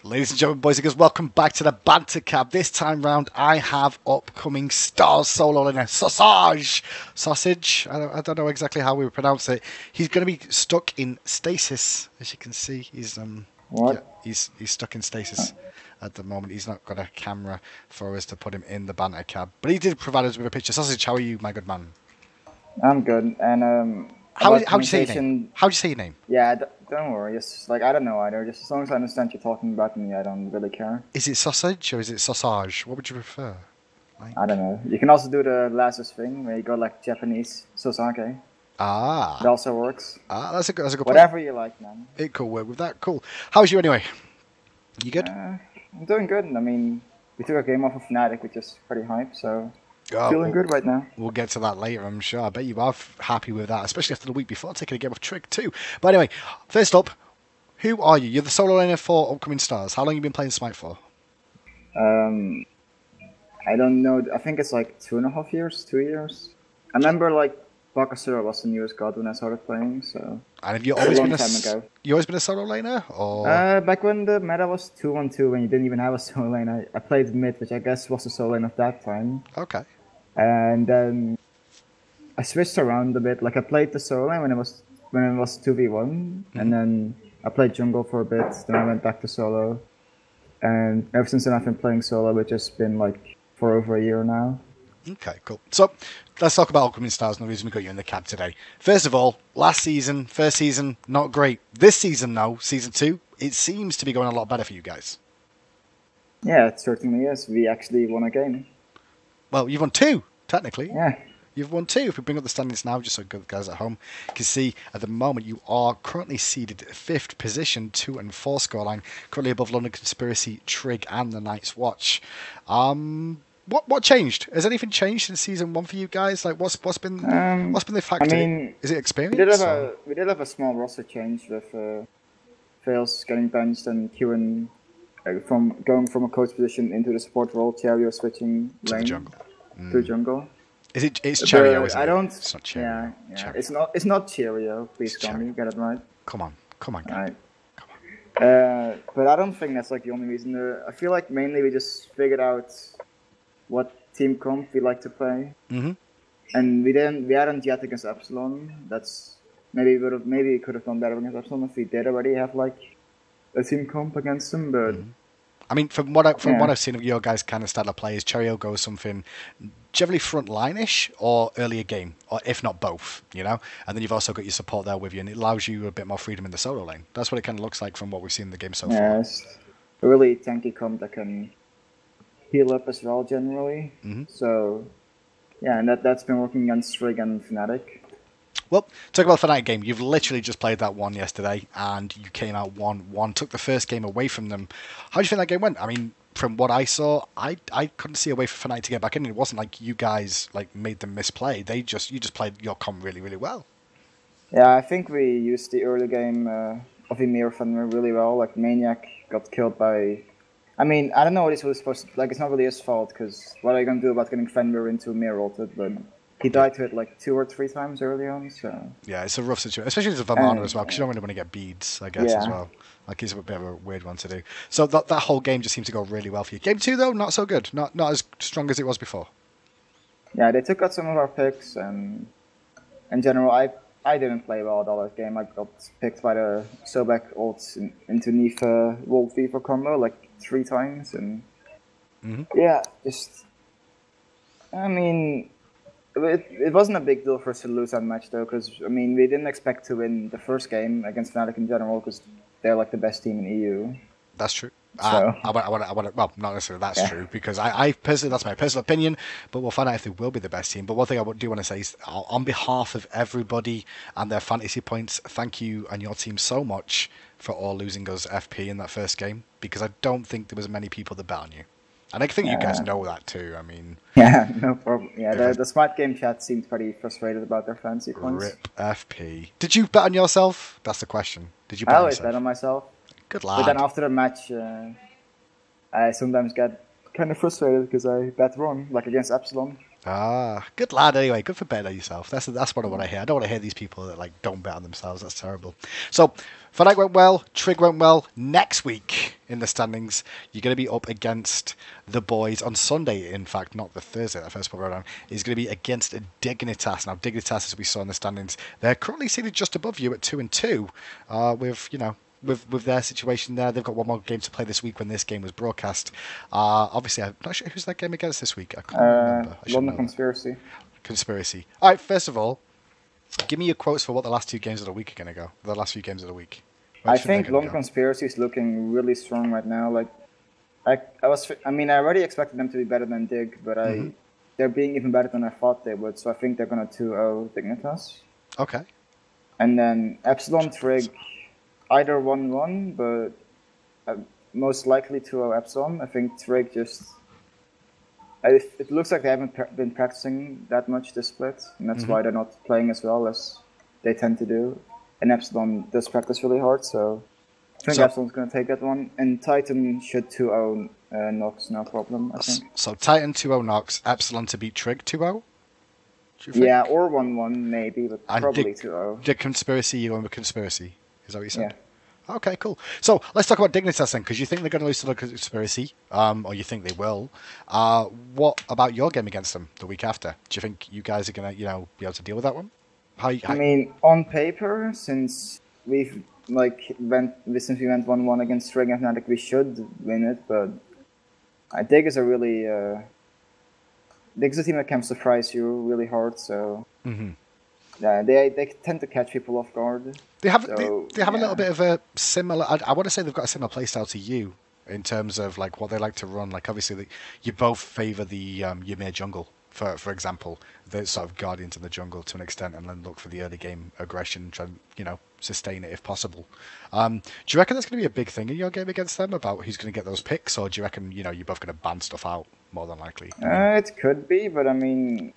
Ladies and gentlemen, boys and girls, welcome back to the Banter Cab. This time round, I have upcoming stars solo in a Sozage. Sausage? I don't know exactly how we would pronounce it. He's going to be stuck in stasis, as you can see. He's What? Yeah, he's stuck in stasis at the moment. He's not got a camera for us to put him in the Banter Cab. But he did provide us with a picture. Sausage, how are you, my good man? I'm good. And How do about you say your name? communication- How do you say your name? Yeah, don't worry. Just like I don't know either. Just as long as I understand you're talking about me, I don't really care. Is it sausage or is it sausage? What would you prefer? I don't know. You can also do the last thing where you go like Japanese Sozage. Ah. It also works. That's a good point. Whatever you like, man. It could work with that. Cool. How's you anyway? You good? I'm doing good. I mean, we took a game off of Fnatic, which is pretty hype, so feeling good right now. We'll get to that later, I'm sure. I bet you are happy with that, especially after the week before taking a game off Trig too. But anyway, first up, who are you? You're the solo laner for upcoming stars. How long have you been playing Smite for? I don't know. I think it's like 2.5 years, 2 years. I remember like Bakasura was the newest god when I started playing, so. And have you always been time ago. You always been a solo laner, or? Back when the meta was 2-1-2, when you didn't even have a solo lane, I played mid, which I guess was the solo lane of that time. Okay. And then I switched around a bit. Like I played the solo lane when it was 2v1, and then I played jungle for a bit. Then I went back to solo, and ever since then I've been playing solo, which has been like for over a year now. Okay, cool. So let's talk about upcoming stars and the reason we got you in the cab today. First of all, first season, not great. This season, though, season 2, it seems to be going a lot better for you guys. Yeah, it certainly is. We actually won a game. Well, you've won 2, technically. Yeah. You've won 2. If we bring up the standings now, just so good guys at home can see, at the moment you are currently seeded 5th position, 2 and 4 scoreline, currently above London Conspiracy, Trig, and the Night's Watch. What changed? Has anything changed since season 1 for you guys? Like, what's been the factor? I mean, is it experience? We did have a small roster change with Fails getting benched and Kieran from going from a coach position into the support role. Cherio switching to lane the jungle. to jungle. Is it? It's Cherio, isn't I it? don't. It's not Cherio. Yeah. Cherio. It's not Cherio. Please It's tell me, Cherio. get it right. Come on, guys. Right. But I don't think that's like the only reason. I feel like mainly we just figured out what team comp we like to play, and we hadn't yet against Epsilon. That's maybe we could have done better against Epsilon if we did already have like a team comp against them. But I mean, from what I've seen of your guys' kind of style of play, is Cherio goes something generally front line-ish or earlier game, or if not both, you know. And then you've also got your support there with you, and it allows you a bit more freedom in the solo lane. That's what it kind of looks like from what we've seen in the game so far. Yeah, it's a really tanky comp that can heal up as well generally. So yeah, and that's been working against Trig and Fnatic. Well, talk about the Fnatic game. You've literally just played that one yesterday, and you came out 1-1, took the first game away from them. How do you think that game went? I mean, from what I saw, I couldn't see a way for Fnatic to get back in. It wasn't like you guys like made them misplay. You just played your comp really, really well. Yeah, I think we used the early game of Emir Fenrir really well. Like Maniac got killed by. I mean, I don't know what he's really supposed to. Like, it's not really his fault because what are you gonna do about getting Fenrir into Emir ulted? But he died to it like 2 or 3 times early on. So yeah, it's a rough situation, especially as a Vamana as well, because you don't really want to get beads, I guess, as well. Like, it's a bit of a weird one to do. So that whole game just seemed to go really well for you. Game 2 though, not so good, not as strong as it was before. Yeah, they took out some of our picks, and in general, I didn't play well at all that game. I got picked by the Sobek ults into Nifa Wolf Viva combo like 3 times, and yeah, just I mean. It wasn't a big deal for us to lose that match though, because I mean we didn't expect to win the first game against Fnatic in general, because they're like the best team in EU. That's true. So. Well, not necessarily that's true, because I personally, that's my personal opinion, but we'll find out if they will be the best team. But one thing I do want to say is, on behalf of everybody and their fantasy points, thank you and your team so much for all losing us FP in that first game, because I don't think there was many people that bet on you. And I think you guys know that too. I mean, yeah, no problem. Yeah, the Smart Game chat seemed pretty frustrated about their fantasy points. Rip FP. Did you bet on yourself? That's the question. Did you bet I on always yourself? bet on myself. Good lad. But then after the match, I sometimes get kind of frustrated because I bet wrong, like against Epsilon. Ah, good lad. Anyway, good for betting on yourself. That's what I want to hear. I don't want to hear these people that like don't bet on themselves. That's terrible. So, Fnatic went well. Trig went well. Next week in the standings. You're going to be up against the boys on Sunday, in fact, not the Thursday, that first program, is going to be against Dignitas. Now, Dignitas, as we saw in the standings, they're currently seated just above you at 2-2, with their situation there. They've got one more game to play this week when this game was broadcast. Obviously, I'm not sure who's that game against this week. I can't remember. London Conspiracy. Conspiracy. All right, first of all, give me your quotes for what the last 2 games of the week are going to go. The last few games of the week. I think London Conspiracy is looking really strong right now. Like, I already expected them to be better than Dig, but they're being even better than I thought they would. So I think they're going to 2-0 Dignitas. Okay. And then Epsilon Trig, either 1-1, but most likely 2-0 Epsilon. I think Trig just... It looks like they haven't been practicing that much this split, and that's why they're not playing as well as they tend to do. And Epsilon does practice really hard, so I think Epsilon's going to take that one. And Titan should 2-0 Nox, no problem, I think. So Titan 2-0 Nox, Epsilon to beat Trig 2-0? Yeah, or 1-1 maybe, but probably 2-0. The Conspiracy, you're going with Conspiracy? Is that what you said? Yeah. Okay, cool. So let's talk about Dignitas then, because you think they're going to lose to the Conspiracy, or you think they will. What about your game against them the week after? Do you think you guys are going to, be able to deal with that one? I mean, on paper, since we went 1-1 against Trig and Fnatic, we should win it. But Dig is Dig's a team that can surprise you really hard. So. Yeah, they tend to catch people off guard. They have a little bit of a similar. I want to say they've got a similar playstyle to you in terms of like what they like to run. Like obviously, you both favour the Ymir jungle, for example, the sort of guardians in the jungle to an extent, and then look for the early game aggression, try and sustain it if possible. Do you reckon that's going to be a big thing in your game against them about who's going to get those picks, or do you reckon you're both going to ban stuff out more than likely? It could be, but I mean.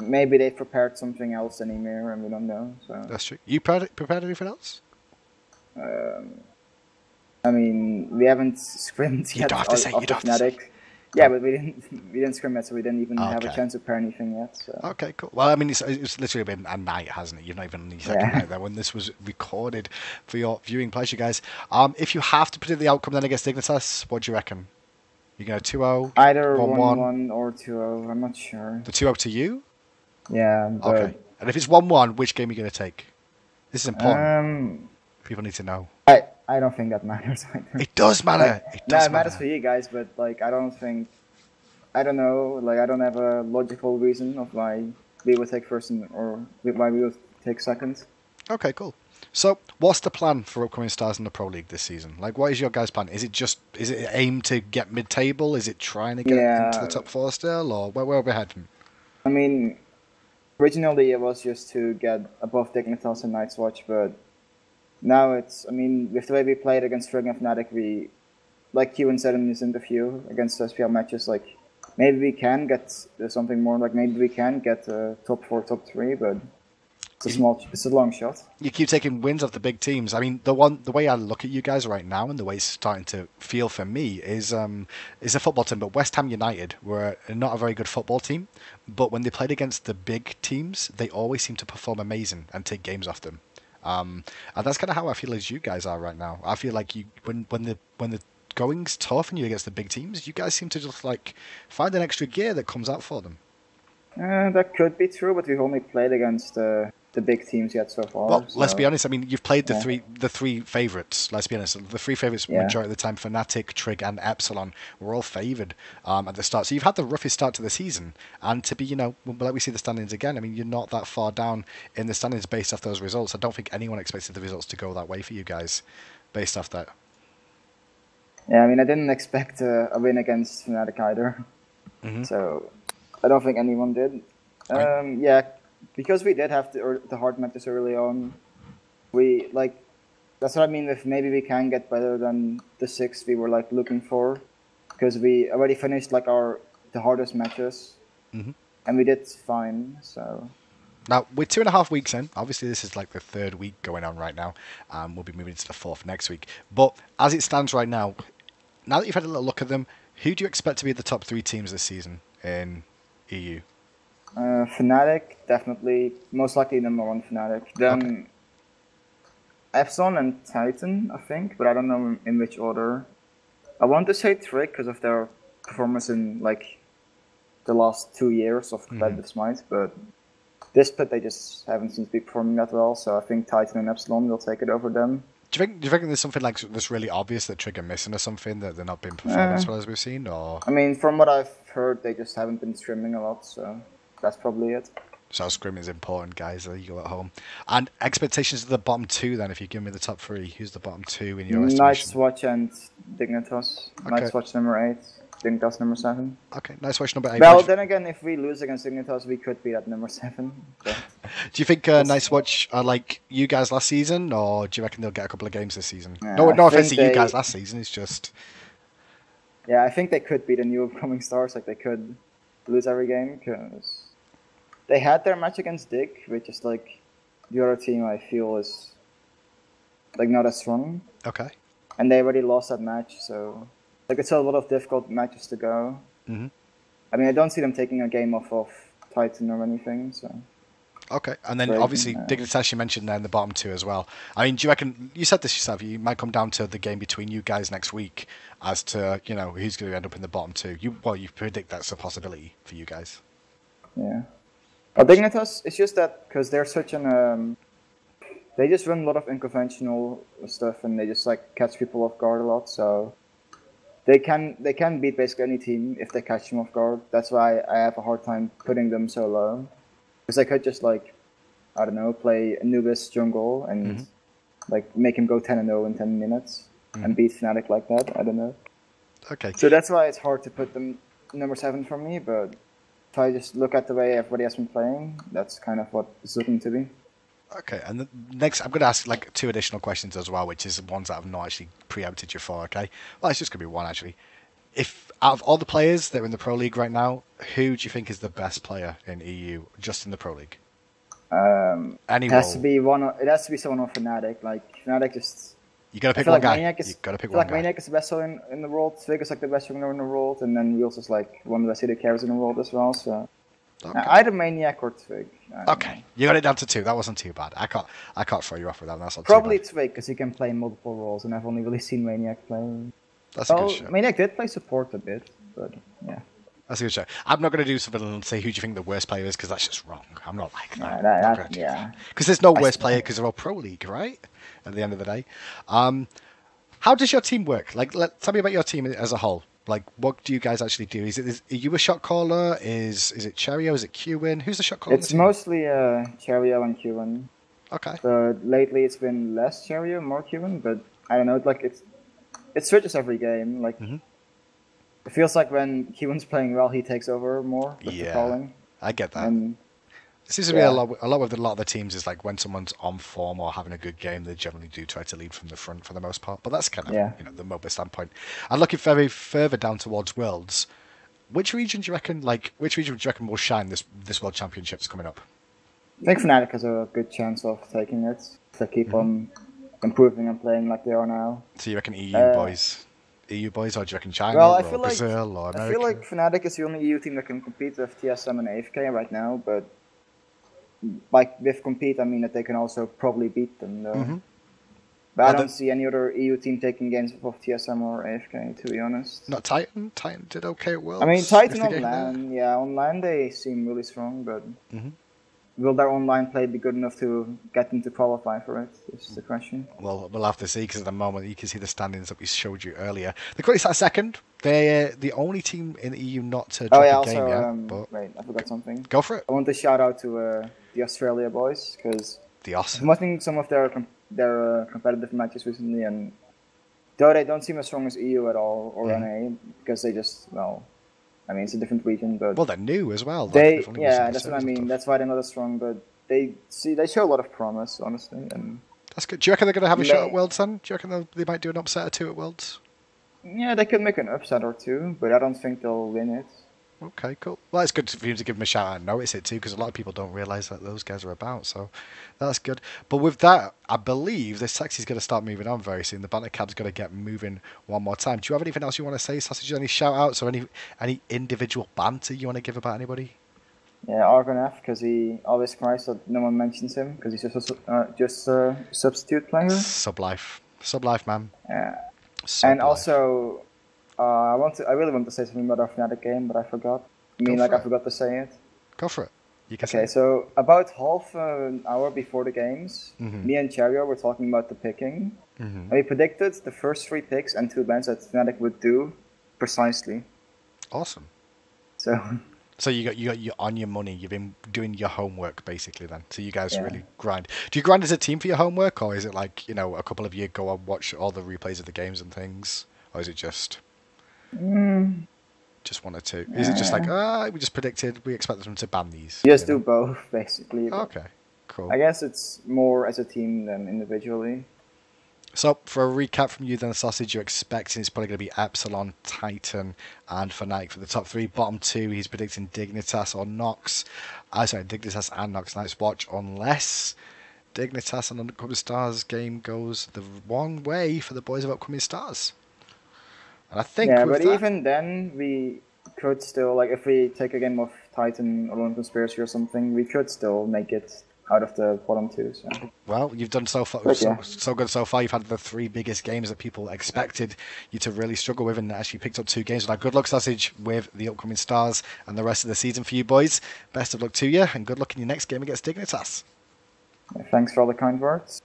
Maybe they prepared something else in Ymir and we don't know. So that's true. You prepared anything else? I mean, we haven't scrimmed yet. You don't have to say. You don't have to say. Yeah, but we didn't scrim yet, so we didn't even have a chance to prepare anything yet. So. Okay, cool. Well, I mean, it's literally been a night, hasn't it? You're not even on the second night there when this was recorded for your viewing pleasure, guys. If you have to predict the outcome then against Dignitas, what do you reckon? You're going to 2-0? Either 1-1 or 2-0. I'm not sure. The 2-0 to you? Yeah. But... Okay. And if it's 1-1, which game are you going to take? This is important. People need to know. I don't think that matters either. It does matter. It matters for you guys, but like I don't know. Like I don't have a logical reason of why we would take first or why we would take second. Okay, cool. So, what's the plan for upcoming stars in the Pro League this season? Like, what is your guys' plan? Is it aim to get mid-table? Is it trying to get into the top 4 still, or where are we heading? I mean, originally it was just to get above Dignitas and Night's Watch, but now it's, I mean, with the way we played against Trig and Fnatic, we, like Ewan said in his interview against SPL matches, like, maybe we can get something more, like maybe we can get top 4, top 3, but it's a long shot. You keep taking wins off the big teams. I mean, the way I look at you guys right now, and the way it's starting to feel for me is a football team. But West Ham United were not a very good football team, but when they played against the big teams, they always seem to perform amazing and take games off them. And that's kind of how I feel as you guys are right now. I feel like when the going's tough and you're against the big teams, you guys seem to just like find an extra gear that comes out for them. That could be true, but we've only played against the big teams yet so far. Well, let's be honest. I mean, you've played the three favourites. Let's be honest. The 3 favourites majority of the time, Fnatic, Trig, and Epsilon, were all favoured at the start. So you've had the roughest start to the season, and to be, like we see the standings again. I mean, you're not that far down in the standings based off those results. I don't think anyone expected the results to go that way for you guys, based off that. Yeah, I mean, I didn't expect a win against Fnatic either. So I don't think anyone did. Right. Yeah. Because we did have the hard matches early on, that's what I mean with maybe we can get better than the 6 we were like looking for, because we already finished like the hardest matches, and we did fine. So now we're 2.5 weeks in. Obviously, this is like the 3rd week going on right now. We'll be moving to the 4th next week. But as it stands right now that you've had a little look at them, who do you expect to be the top 3 teams this season in EU? Fnatic, definitely. Most likely number 1 Fnatic. Then Epsilon and Titan, I think, but I don't know in which order. I want to say Trick because of their performance in like the last 2 years of competitive Smite, but this split they just haven't seemed to be performing that well. So I think Titan and Epsilon will take it over them. Do you think there's something like that's really obvious that Trig are missing or something that they're not being performing as well as we've seen? Or I mean, from what I've heard, they just haven't been scrimming a lot, so that's probably it. So scrimming is important, guys. There you go at home. And expectations of the bottom two, then, if you give me the top three, who's the bottom two in your estimation? Nightwatch and Dignitas. Okay. Nightwatch number 8, Dignitas number 7. Okay, Nightwatch number 8. Well, then again, if we lose against Dignitas, we could be at number 7. So. Do you think Nightwatch are like you guys last season, or do you reckon they'll get a couple of games this season? Yeah, no offense to you guys last season, it's just... Yeah, I think they could be the new upcoming stars. Like, they could lose every game, because they had their match against Dig, which is like the other team I feel is like not as strong. Okay. And they already lost that match, so like it's a lot of difficult matches to go. Mm-hmm. I mean, I don't see them taking a game off of Titan or anything. So. Okay, and then obviously Dignitas you mentioned there in the bottom two as well. I mean, do you reckon, you said this yourself, you might come down to the game between you guys next week as to, you know, who's going to end up in the bottom two. You predict that's a possibility for you guys. Yeah. Well, Dignitas, it's just that because they're such an... they just run a lot of unconventional stuff and they just like catch people off guard a lot, so... They can beat basically any team if they catch them off guard. That's why I have a hard time putting them so low. Because I could just like, I don't know, play Anubis jungle and like make him go 10-0 in 10 minutes and beat Fnatic like that. I don't know. Okay. So that's why it's hard to put them number 7 for me. But if I just look at the way everybody has been playing, that's kind of what it's looking to be. Okay, and next I'm going to ask like 2 additional questions as well, which is ones that I've not actually preempted you for. Okay, well it's just going to be one actually. If out of all the players that are in the Pro League right now, who do you think is the best player in EU just in the Pro League? It has to be someone on Fnatic. Like Fnatic just. You got to pick one guy. You got to pick one guy. Maniac is the best seller in the world. Svig is like the best jungler in the world, and then Wheels is like one of the best AD carries in the world as well. So. Okay. Either Maniac or Twig. Okay, you got it down to 2. That wasn't too bad. I can't throw you off with that. That's not probably too bad. Twig because he can play multiple roles, and I've only really seen Maniac play. That's a good show. Maniac did play support a bit, but yeah. That's a good show. I'm not going to do something and say who do you think the worst player is because that's just wrong. I'm not like that. Yeah. Because there's no worst player because they're all Pro League, right? At the end of the day, how does your team work? Like, tell me about your team as a whole. Like, what do you guys actually do? Are you a shot caller? Is it Cherio? Is it Qwin? Who's the shot caller? It's mostly Cherio and Qwin. Okay. So lately it's been less Cherio, more Qwin, but I don't know. It switches every game. Like it feels like when Qwin's playing well, he takes over more with the calling. I get that. And, it seems to be a lot with a lot of the teams is like when someone's on form or having a good game, they generally do try to lead from the front for the most part. But that's kind of the MOBA standpoint. And looking very further down towards Worlds, which region do you reckon will shine this World Championships coming up? I think Fnatic has a good chance of taking it if they keep on improving and playing like they are now. So you reckon EU boys, or do you reckon China or Brazil or America? I feel like Fnatic is the only EU team that can compete with TSM and AFK right now, but like with compete, I mean that they can also probably beat them though. But I don't see any other EU team taking games of TSM or AFK, to be honest. Not Titan? Titan did okay at Worlds. I mean, Titan on LAN, on LAN they seem really strong, but will their online play be good enough to get them to qualify for it? Is the question. Well, we'll have to see, because at the moment you can see the standings that we showed you earlier. The Quickies are second. They're the only team in the EU not to drop a game yet. But wait, I forgot something. Go for it. I want to shout out to the Australia boys, because I'm watching some of their competitive matches recently, and though they don't seem as strong as EU at all or NA, because they just I mean it's a different region, but they're new as well. That's what I mean. That's why they're not as strong, but they show a lot of promise, honestly, and that's good. Do you reckon they're going to have a shot at Worlds then? Do you reckon they might do an upset or 2 at Worlds? Yeah, they could make an upset or 2, but I don't think they'll win it. Okay, cool. Well, it's good for you to give them a shout out and notice it too, because a lot of people don't realise that those guys are about, so that's good. But with that, I believe this taxi's going to start moving on very soon. The Banter cab's going to get moving one more time. Do you have anything else you want to say, Sozage? Any shout outs or any individual banter you want to give about anybody? Yeah, Argonef, because he always cries that no one mentions him, because he's just a substitute player. Sublife, man. Yeah. And also I really want to say something about our Fnatic game, but I forgot. I forgot to say it. Go for it. You can say Okay, it. so about half an hour before the games, Mm-hmm. me and Cherio were talking about the picking. Mm-hmm. And we predicted the first 3 picks and 2 bans that Fnatic would do precisely. Awesome. So So you got you on your money. You've been doing your homework basically then. So you guys Yeah. really grind. Do you grind as a team for your homework, or is it like a couple of you go and watch all the replays of the games and things, or is it just one or two? Is it just like we just predicted we expect them to ban these? you just do both, basically. but Okay, cool. I guess it's more as a team than individually. So, for a recap from you then, Sausage, you're expecting it's probably going to be Epsilon, Titan, and Fnatic for the top 3. Bottom 2, he's predicting Dignitas or Nox. Dignitas and Nox Night's Watch, unless Dignitas and Upcoming Stars game goes the wrong way for the boys of Upcoming Stars. And I think Yeah, with but that, even then, we could still, like, if we take a game of Titan or Lone Conspiracy or something, we could still make it out of the bottom 2. So. well, you've done so far, so good so far. You've had the 3 biggest games that people expected you to really struggle with, and actually picked up 2 games. Now, good luck, Sausage, with the Upcoming Stars and the rest of the season for you boys. Best of luck to you, and good luck in your next game against Dignitas. Yeah, thanks for all the kind words.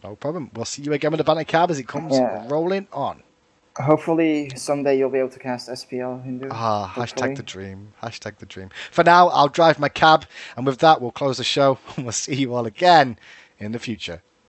No problem. We'll see you again with the Banter cab as it comes rolling on. Hopefully, someday you'll be able to cast SPL Hindu. Hashtag the dream. Hashtag the dream. For now, I'll drive my cab, and with that, we'll close the show, and we'll see you all again in the future.